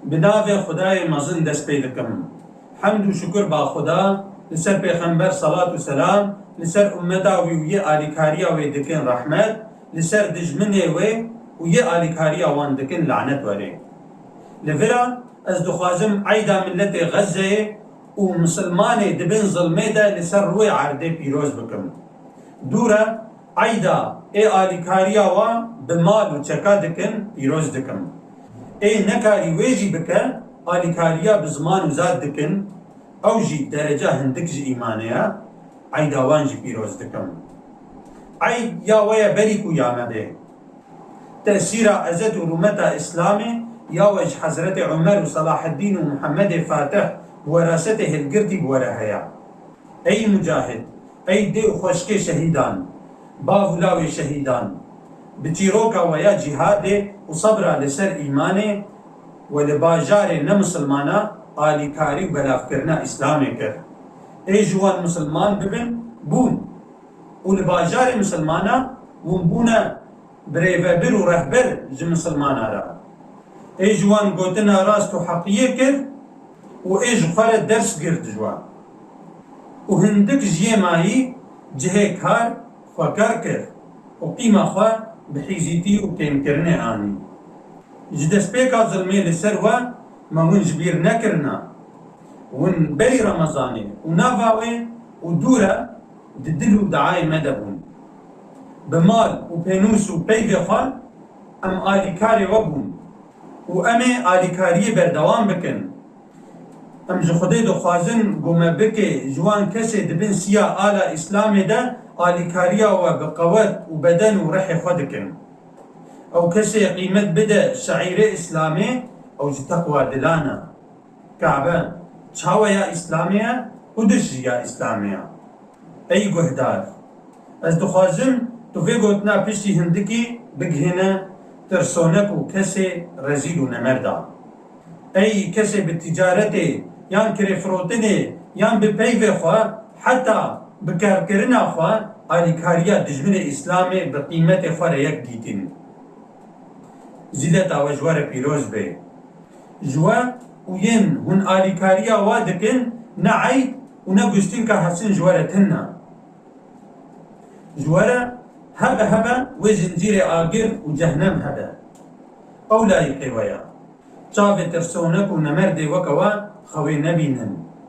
بناوی خدای مزن دست پیدکم. حمد و شکر با خدا لسر پیغمبر صلاة و سلام، لسر امتا وی آلیکاریا وی دکن رحمت، لسر دجمنه وی آلیکاریا وان دکن لعنت وره. لفرا از دخوازم عیدا ملت غزه و مسلمان دبن ظلمه ده لسر روی عرده پیروز بکم. دورا عیدا ای آلیکاریا وان بمال و چکا دکن پیروز دکم. ای نکاری ویجی بکن آلیکاریا بزمان و زاد دکن او جی درجه هندک جی ایمانه عیدا وان جی پیروز دکم. عید یا ویا بریکو یامده تأثیر عزت و رومت اسلامه یا وجه حضرت عمر و صلاح الدین و محمد فاتح وراسته هلگرتی بورهیا. ای مجاهد ای دی خوشک شهیدان باولاوی شهیدان بتیروکا ویا جهاد و صبر لسر ایمانه و لباجار نمسلمانا آلیکاری و بلاف کرنا اسلامی کر. ای جوان مسلمان ببن بون و لباجار مسلمانا بونا بریوبر و رهبر جی مسلمانا را. ای جوان گوتنا راست و حقیه کر و ای جخار درس گرد جوان و هندک جیه ماهی جهه کار خوکار کر و قیمه خواه بحیزیتی و کم کرنه آنی. جدس پیکا ظلمه لسر و مون جبیر نکرنا ون بری رمضانه و نواوه و دوره ددل و دعای مدبون بمال و پینوس و پیگ خواه ام آلیکاری وبون و امه آلیکاری بردوام بکن. ام جخده دو خوازن گومه بکه جوان کسی دبن سیا آلا اسلام ده آلیکاریا و بقوت و بدن و رح خود کن. او کسی قیمت بده شعیر اسلامی او جی تقوى دلانا كعبه چاوه یا اسلامیه و دش یا اسلامیه. ای گهدار از دخوازم تو فی گوتنا پشتی هندکی بگهنه ترسونک و کسی رزیل و نمرده. ای کسی به تجارت یان کری فروتنه یان به پیو خواه حتی بکارکرنا خواه آلیکاریا دجمن اسلامی به قیمت خواه یک دیتین. زیدتا و جوار پیروز به. جوا و ین هن آلیکاریا وادکن نه عید و نه گستین که حسن جواره تنه. جواره هبه و زنجیر آگر و جهنم هبه. او لایقی ویا. چاوه ترسونک و نمرده وکوا خوی نبینن.